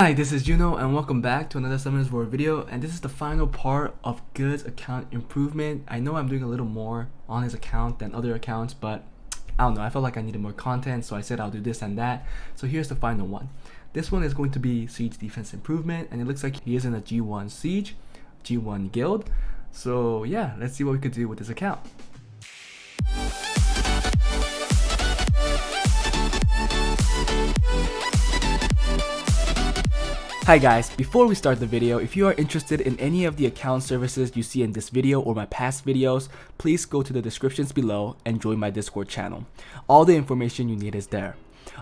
Hi, this is Juno and welcome back to another Summoners War video, and this is the final part of Gouuds account improvement. I know I'm doing a little more on his account than other accounts, but I don't know, I felt like I needed more content, so I said I'll do this and that. So here's the final one. This one is going to be Siege Defense Improvement, and it looks like he is in a G1 Siege, G1 Guild. So yeah, let's see what we could do with this account. Hi guys, before we start the video, if you are interested in any of the account services you see in this video or my past videos, please go to the descriptions below and join my Discord channel. All the information you need is there.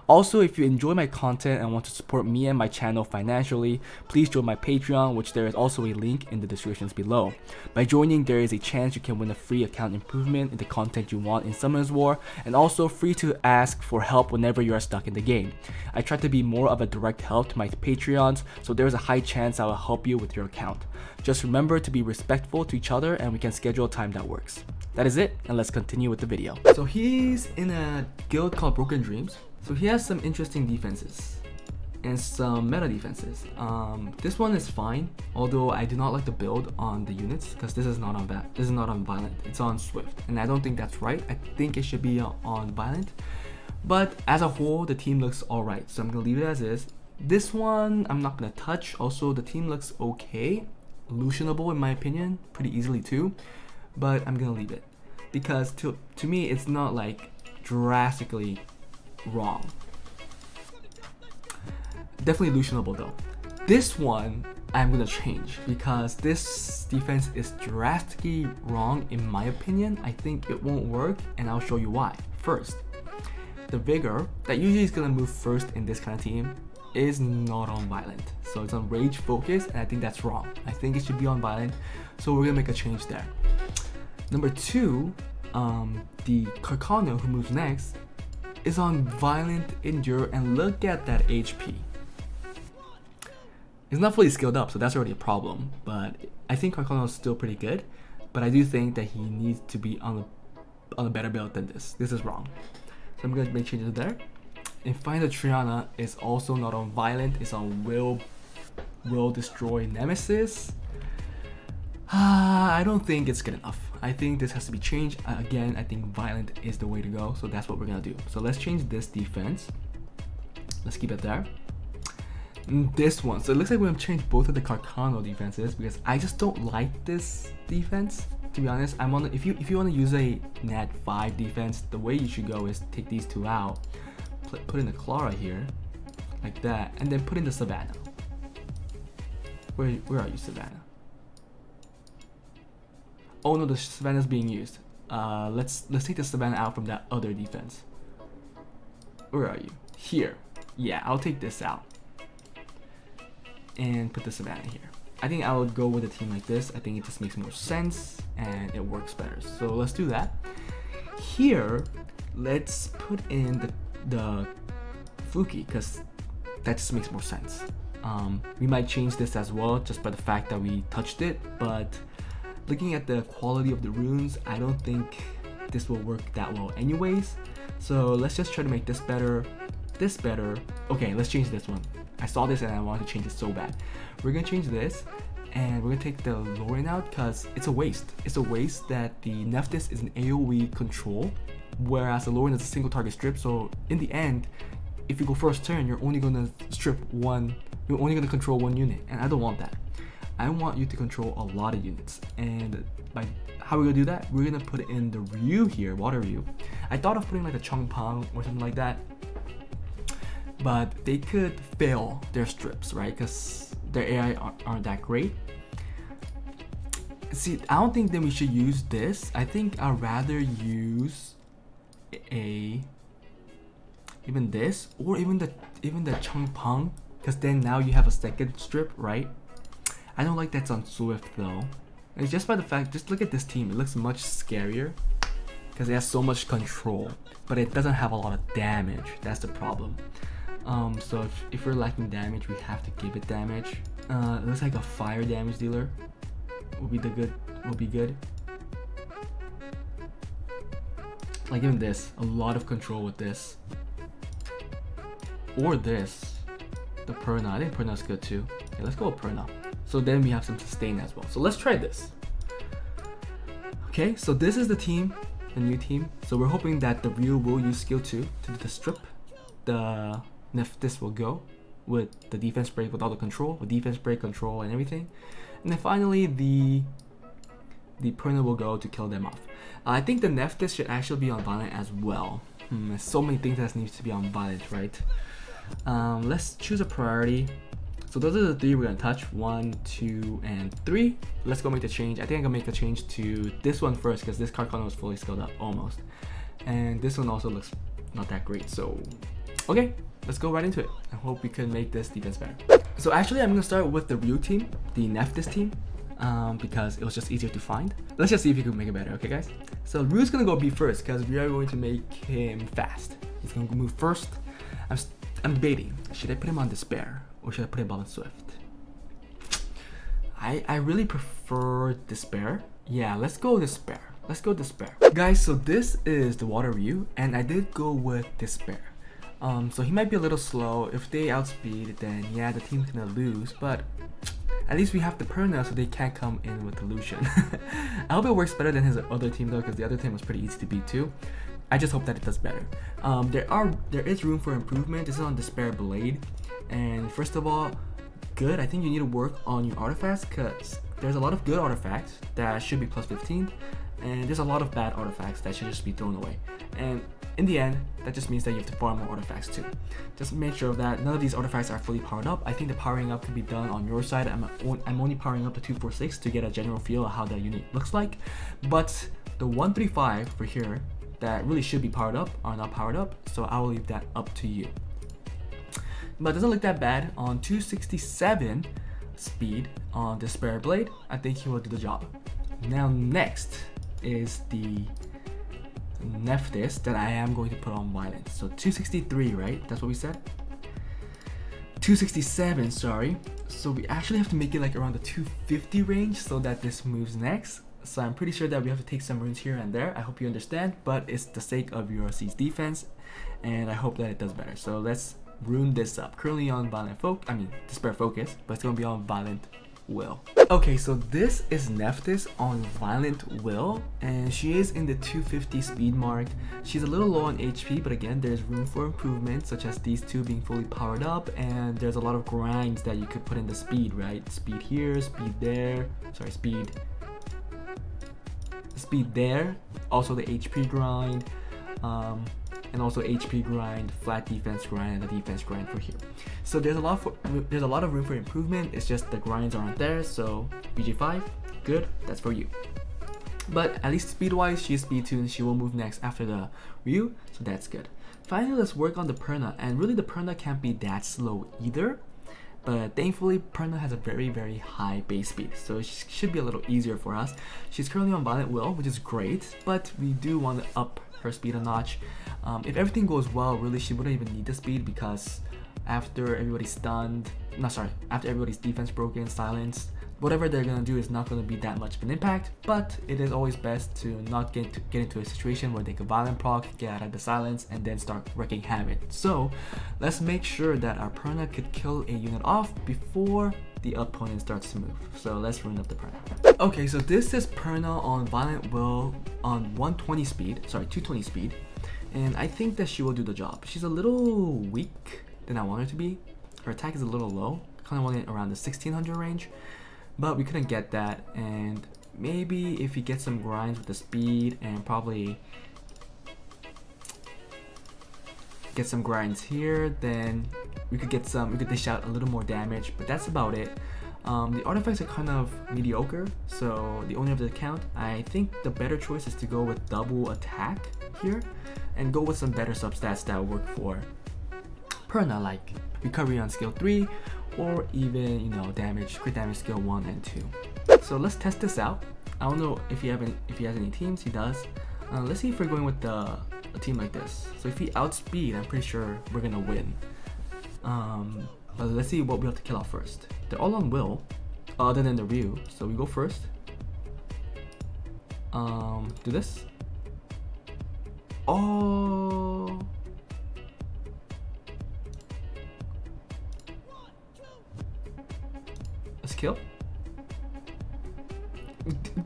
Also, if you enjoy my content and want to support me and my channel financially, please join my Patreon, which there is also a link in the descriptions below. By joining, there is a chance you can win a free account improvement in the content you want in Summoners War, and also free to ask for help whenever you are stuck in the game. I try to be more of a direct help to my Patreons, so there is a high chance I will help you with your account. Just remember to be respectful to each other and we can schedule a time that works. That is it, and let's continue with the video. So he's in a guild called Broken Dreams. So he has some interesting defenses and some meta defenses. This one is fine, although I do not like the build on the units because this is not on violent. It's on swift, and I don't think that's right. I think it should be on violent. But as a whole, the team looks alright, so I'm gonna leave it as is. This one I'm not gonna touch. Also, the team looks okay, lutionable in my opinion, pretty easily too. But I'm gonna leave it because to me it's not like drastically wrong. Definitely lutionable though. This one I'm gonna change because this defense is drastically wrong in my opinion. I think it won't work, and I'll show you why. First, the vigor that usually is gonna move first in this kind of team is not on violent, so it's on rage focus, and I think that's wrong. I think it should be on violent, so we're gonna make a change there. Number two, the Carcano, who moves next, is on violent endure, and look at that HP. It's not fully skilled up, so that's already a problem, but I think Carcano is still pretty good, but I do think that he needs to be on a better build than this. This is wrong, so I'm gonna make changes there. And finally, Triana is also not on violent, it's on will destroy nemesis. I don't think it's good enough. I think this has to be changed. Again, I think violent is the way to go, so that's what we're gonna do. So let's change this defense. Let's keep it there. And this one, so it looks like we're gonna change both of the Carcano defenses because I just don't like this defense. To be honest, if you want to use a Nat 5 defense, the way you should go is take these two out, put in the Clara here, like that, and then put in the savannah. Where are you, savannah? Oh no, the savannah is being used. Let's take the savannah out from that other defense. Where are you? Here. Yeah, I'll take this out and put the savannah here. I think I would go with a team like this. I think it just makes more sense and it works better. So let's do that. Here, let's put in the fluky because that just makes more sense. We might change this as well just by the fact that we touched it, but looking at the quality of the runes, I don't think this will work that well anyways. So let's just try to make this better, this better. Okay, let's change this one. I saw this and I wanted to change it so bad. We're gonna change this, and we're gonna take the Lauren out because it's a waste. It's a waste that the nephthys is an AoE control, whereas the Lauren is a single target strip. So in the end, if you go first turn, you're only gonna you're only gonna control one unit, and I don't want that. I want you to control a lot of units, and by how we're gonna do that, we're gonna put in the Ryu here, water Ryu. I thought of putting like a Chongpang or something like that, but they could fail their strips, right? Because their AI aren't that great. See, I don't think that we should use this. I think I'd rather use even this, or even the Chongpang, because then now you have a second strip, right? I don't like that's on Swift though. It's just by the fact, just look at this team. It looks much scarier because it has so much control, but it doesn't have a lot of damage. That's the problem. So if we're lacking damage, we have to give it damage. It looks like a fire damage dealer will be good. Like even this, a lot of control with this, or this. the Perna. I think Perna's good too. Yeah, let's go with Perna. So then we have some sustain as well. So let's try this. Okay, so this is the team, the new team. So we're hoping that the Ryu will use skill 2 to do the strip. The nephthys will go with the defense break, with all the control, with defense break, control, and everything. And then finally the Perna will go to kill them off. I think the nephthys should actually be on violent as well. There's so many things that needs to be on violent, right? Let's choose a priority. So those are the 3 we're gonna touch, 1, 2, and 3. Let's go make the change. I think I'm gonna make a change to this one first because this Carcano is fully skilled up almost, and this one also looks not that great. So okay, let's go right into it. I hope we can make this defense better. So actually, I'm gonna start with the Ryu team, the nephthys team, because it was just easier to find. Let's just see if we can make it better, okay, guys? So Ryu's gonna go B first because we are going to make him fast. He's gonna move first. I'm debating. Should I put him on Despair or should I put him on Swift? I really prefer Despair. Yeah, let's go Despair. Let's go Despair. Guys, so this is the Water Ryu, and I did go with Despair. So he might be a little slow. If they outspeed, then yeah, the team's gonna lose, but at least we have the Perna so they can't come in with illusion. I hope it works better than his other team though, because the other team was pretty easy to beat too. I just hope that it does better. There is room for improvement. This is on Despair Blade, and first of all, good. I think you need to work on your artifacts because there's a lot of good artifacts that should be plus 15, and there's a lot of bad artifacts that should just be thrown away. And in the end, that just means that you have to farm more artifacts too. Just make sure that none of these artifacts are fully powered up. I think the powering up can be done on your side. I'm only powering up the 246 to get a general feel of how the unit looks like, but the 135 for here that really should be powered up are not powered up, so I will leave that up to you. But it doesn't look that bad. On 267 speed on Despair Blade, I think he will do the job. Now next is the nephthys that I am going to put on violence. So 263, right? That's what we said? 267, sorry. So we actually have to make it like around the 250 range so that this moves next. So I'm pretty sure that we have to take some runes here and there. I hope you understand, but it's the sake of your C's defense, and I hope that it does better. So let's rune this up. Currently on violent Despair Focus, but it's gonna be on violent Will. Okay, so this is nephthys on violent Will, and she is in the 250 speed mark. She's a little low on HP, but again, there's room for improvement, such as these two being fully powered up, and there's a lot of grinds that you could put in the speed, right? Speed here, speed there, sorry, speed there, also the HP grind, and also HP grind, flat defense grind, and the defense grind for here. So there's a lot of room for improvement. It's just the grinds aren't there. So BJ5, good, that's for you. But at least speed wise, she's speed 2 and she will move next after the Ryu, so that's good. Finally, let's work on the Perna, and really the Perna can't be that slow either. But thankfully, Perna has a very, very high base speed, so it should be a little easier for us. She's currently on Violent Will, which is great, but we do want to up her speed a notch. If everything goes well, really she wouldn't even need the speed, because after everybody's stunned, after everybody's defense broken, silenced, whatever they're gonna do is not gonna be that much of an impact. But it is always best to not get into a situation where they could violent proc, get out of the silence, and then start wreaking havoc. So let's make sure that our Perna could kill a unit off before the opponent starts to move. So let's rune up the Perna. Okay, so this is Perna on Violent Will on 220 speed, and I think that she will do the job. She's a little weak than I want her to be. Her attack is a little low, kind of wanting it around the 1600 range, but we couldn't get that. And maybe if we get some grinds with the speed and probably get some grinds here, then we could dish out a little more damage, but that's about it. The artifacts are kind of mediocre, so the owner of the account, I think the better choice is to go with double attack here and go with some better substats that work for Perna, like recovery on skill 3, or even, crit damage skill 1 and 2. So let's test this out. I don't know if he has any teams. He does. Let's see if we're going with a team like this. So if he outspeed, I'm pretty sure we're gonna win. But let's see what we have to kill off first. They're all on Will, other than the Ryu. So we go first. Do this. Oh. kill.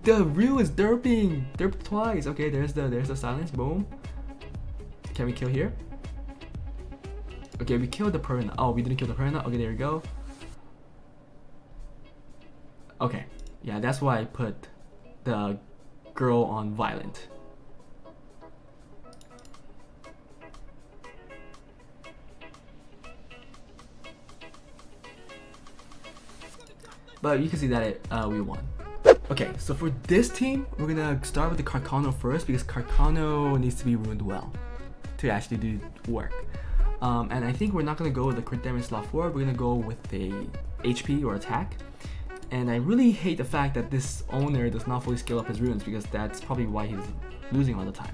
The rune is derping. Derp twice. Okay, there's the silence. Boom. Can we kill here? Okay, we killed the Perna. Oh, we didn't kill the Perna. Okay, there we go. Okay, yeah, that's why I put the girl on violent. But you can see that we won. Okay, so for this team, we're gonna start with the Carcano first because Carcano needs to be ruined well to actually do work. And I think we're not gonna go with the crit damage slot 4. We're gonna go with the HP or attack. And I really hate the fact that this owner does not fully scale up his runes because that's probably why he's losing all the time.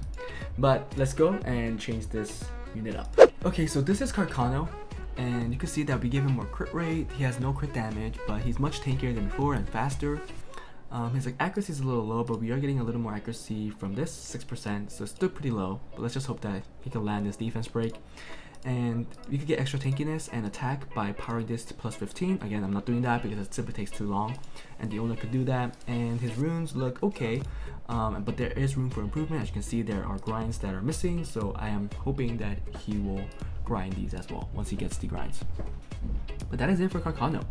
But let's go and change this unit up. Okay, so this is Carcano. And you can see that we give him more crit rate. He has no crit damage, but he's much tankier than before and faster. His accuracy is a little low, but we are getting a little more accuracy from this, 6%, so it's still pretty low. But let's just hope that he can land this defense break. And we could get extra tankiness and attack by powering this to plus 15. Again, I'm not doing that because it simply takes too long, and the owner could do that. And his runes look okay, but there is room for improvement. As you can see, there are grinds that are missing, so I am hoping that he will grind these as well once he gets the grinds. But that is it for Carcano.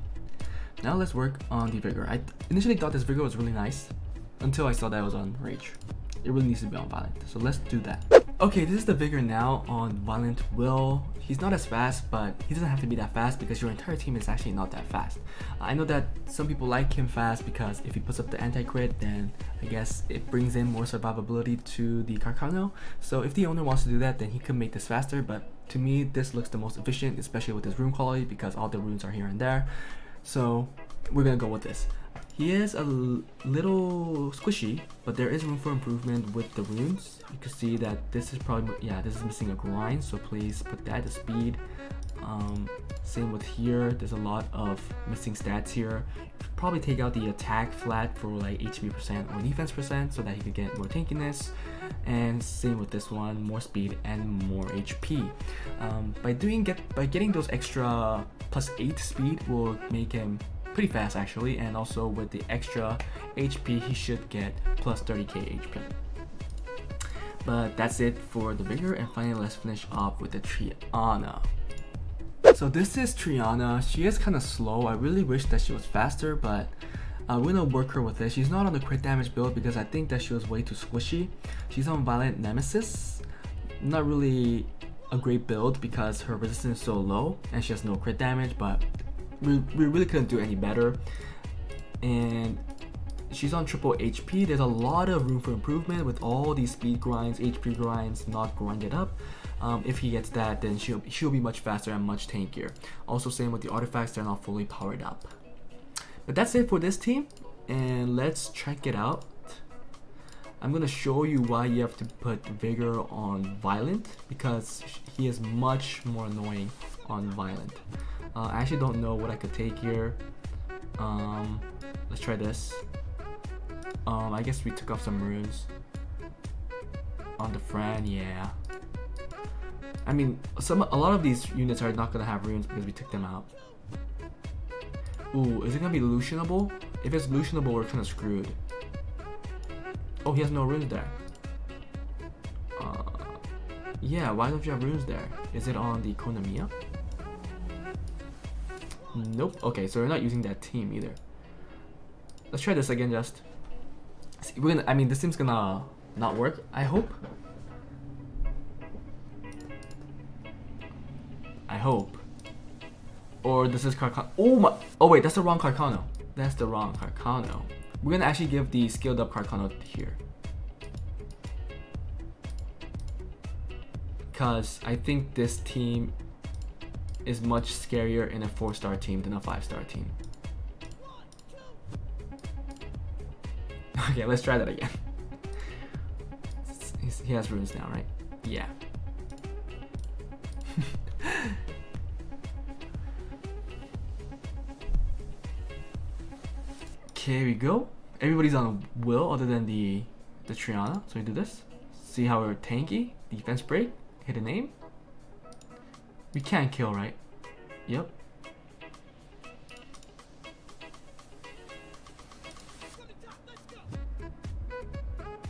Now let's work on the vigor. I initially thought this vigor was really nice until I saw that it was on rage. It really needs to be on violent, so let's do that. Okay, this is the vigor now on violent will. He's not as fast, but he doesn't have to be that fast because your entire team is actually not that fast. I know that some people like him fast because if he puts up the anti-crit, then I guess it brings in more survivability to the Carcano. So if the owner wants to do that, then he could make this faster, but to me this looks the most efficient, especially with his rune quality because all the runes are here and there. So we're gonna go with this. He is a little squishy, but there is room for improvement with the runes. You can see that this is probably, yeah, this is missing a grind, so please put that to speed. Same with here, there's a lot of missing stats here. Probably take out the attack flat for like HP percent or defense percent so that he could get more tankiness. And same with this one, more speed and more HP. By getting those extra plus 8 speed will make him pretty fast actually, and also with the extra HP he should get plus 30k HP. But that's it for the vigor, and finally let's finish off with the Triana. So this is Triana. She is kind of slow. I really wish that she was faster, but we're gonna work her with this. She's not on the crit damage build because I think that she was way too squishy. She's on violent nemesis. Not really a great build because her resistance is so low and she has no crit damage, but we really couldn't do any better. And she's on triple HP. There's a lot of room for improvement with all these speed grinds, HP grinds not grinded up. If he gets that, then she'll be much faster and much tankier. Also same with the artifacts, they're not fully powered up. But that's it for this team, and let's check it out. I'm gonna show you why you have to put vigor on violent because he is much more annoying on violent. I actually don't know what I could take here. Let's try this. I guess we took off some runes on the Fran. Yeah. I mean, a lot of these units are not gonna have runes because we took them out. Ooh, is it gonna be lutionable? If it's lutionable, we're kind of screwed. Oh, he has no runes there. Yeah, why don't you have runes there? Is it on the Konamiya? Nope. Okay, so we're not using that team either. Let's try this again. Just I mean, this team's gonna not work, I hope. Or this is Carcano. Oh my! Oh wait, that's the wrong Carcano. That's the wrong Carcano. We're gonna actually give the scaled up Carcano here, because I think this team is much scarier in a 4-star team than a 5-star team. Okay, let's try that again. He has runes now, right? Yeah. Okay, here we go. Everybody's on will other than the Triana. So we do this. See how we're tanky? Defense break. Hit a name. We can't kill, right? Yep.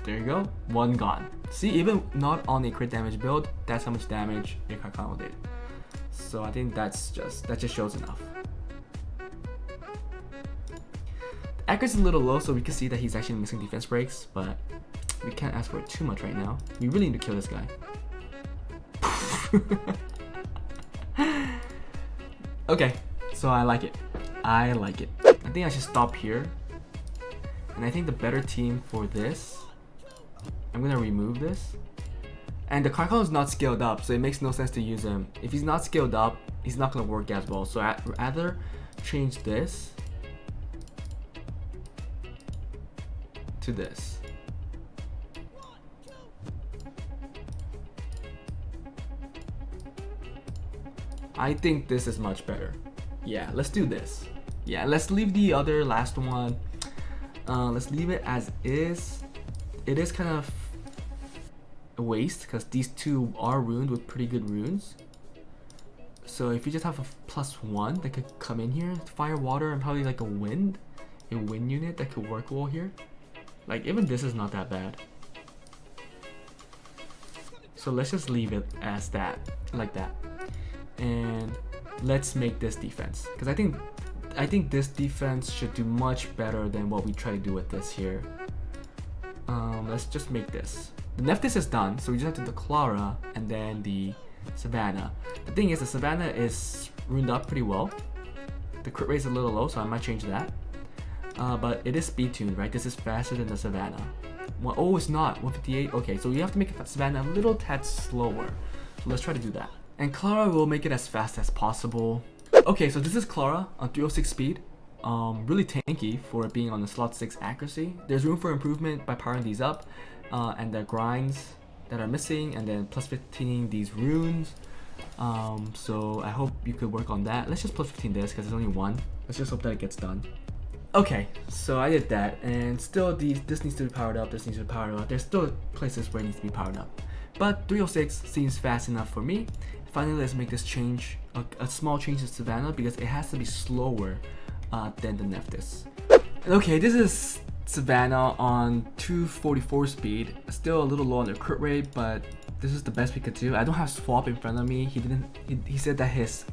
There you go, one gone. See, even not on a crit damage build, that's how much damage a Carcano did. So I think that just shows enough. The accuracy is a little low, so we can see that he's actually missing defense breaks, but we can't ask for it too much right now. We really need to kill this guy. Okay, so I like it. I like it. I think I should stop here. And I think the better team for this, I'm gonna remove this. And the Carcano is not scaled up, so it makes no sense to use him. If he's not scaled up, he's not gonna work as well. So I'd rather change this to this. I think this is much better. Yeah, let's do this. Yeah, let's leave the other last one. Let's leave it as is. It is kind of a waste because these two are ruined with pretty good runes. So if you just have a +1 that could come in here, fire, water, and probably like a wind unit that could work well here. Like even this is not that bad. So let's just leave it as that, like that. And let's make this defense, because I think this defense should do much better than what we try to do with this here. Let's just make this. The nephthys is done, so we just have to do the Clara and then the savannah. The thing is, the savannah is runed up pretty well. The crit rate is a little low, so I might change that. But it is speed tuned, right? This is faster than the savannah. Well, oh, it's not 158. Okay, so you have to make the savannah a little tad slower. So let's try to do that. And Clara will make it as fast as possible. Okay, so this is Clara on 306 speed. Really tanky for it being on the slot 6 accuracy. There's room for improvement by powering these up, and the grinds that are missing, and then +15 these runes. So I hope you could work on that. Let's just +15 this because there's only one. Let's just hope that it gets done. Okay, so I did that, and still this needs to be powered up, this needs to be powered up. There's still places where it needs to be powered up. But 306 seems fast enough for me. Finally, let's make this change, a small change to savannah, because it has to be slower than the nephthys. Okay, this is savannah on 244 speed. Still a little low on the crit rate, but this is the best we could do. I don't have swap in front of me. He said that his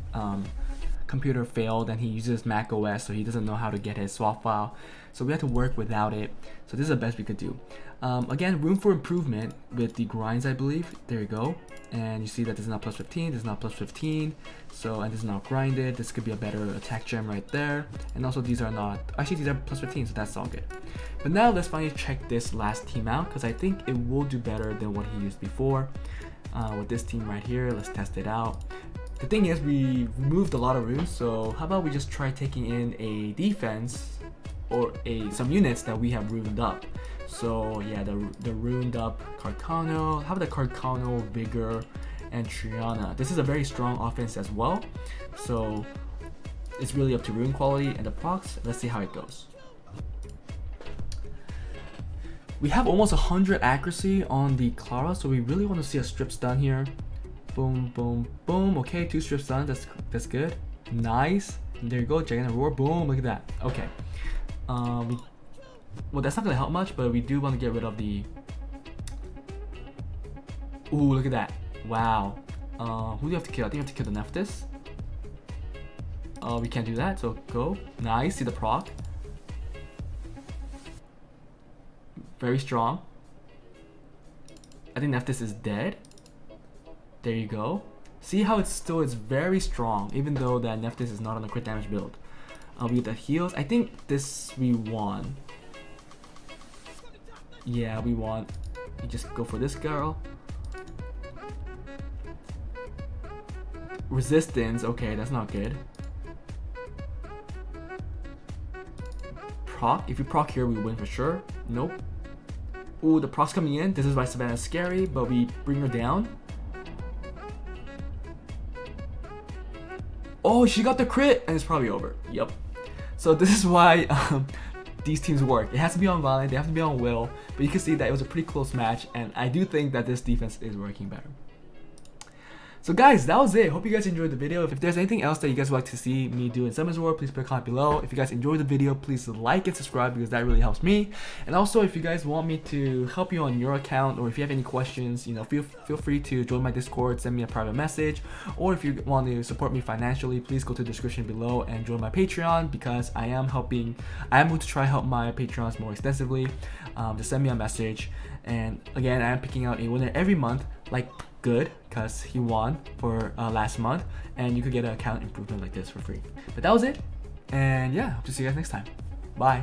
computer failed and he uses Mac OS, so he doesn't know how to get his swap file. So we have to work without it. So this is the best we could do. Again, room for improvement with the grinds, I believe. There you go. And you see that this is not +15, this is not +15. So, and this is not grinded. This could be a better attack gem right there. And also these are not, actually these are +15, so that's all good. But now let's finally check this last team out, because I think it will do better than what he used before. With this team right here, let's test it out. The thing is, we removed a lot of runes, so how about we just try taking in a defense or some units that we have runed up. So yeah, the runed up Carcano. How about the Carcano, Vigor, and Triana? This is a very strong offense as well. So it's really up to rune quality and the procs. Let's see how it goes. We have almost 100 accuracy on the Clara, so we really want to see a strips done here. Boom, boom, boom. Okay, 2 strips done. That's good. Nice. And there you go. Gigantic roar. Boom. Look at that. Okay. Well, that's not gonna help much, but we do want to get rid of the. Ooh, look at that! Wow. Who do you have to kill? I think you have to kill the nephthys. We can't do that, so go. Nice. See the proc. Very strong. I think nephthys is dead. There you go. See how it's very strong, even though that nephthys is not on a crit damage build. We get the heals. I think this we won. Yeah, we won. You just go for this girl. Resistance. Okay, that's not good. Proc. If you proc here, we win for sure. Nope. Ooh, the proc's coming in. This is why Savannah's scary, but we bring her down. Oh, she got the crit, and it's probably over. Yep. So this is why these teams work. It has to be on Violent, they have to be on Will, but you can see that it was a pretty close match, and I do think that this defense is working better. So guys, that was it. Hope you guys enjoyed the video. If there's anything else that you guys would like to see me do in Summons War, please put a comment below. If you guys enjoyed the video, please like and subscribe because that really helps me. And also, if you guys want me to help you on your account, or if you have any questions, you know, feel free to join my Discord, send me a private message, or if you want to support me financially, please go to the description below and join my Patreon, because I am going to try help my Patreons more extensively. Just send me a message. And again, I am picking out a winner every month, like Good, because he won for last month, and you could get an account improvement like this for free. But that was it, and yeah, hope to see you guys next time. Bye.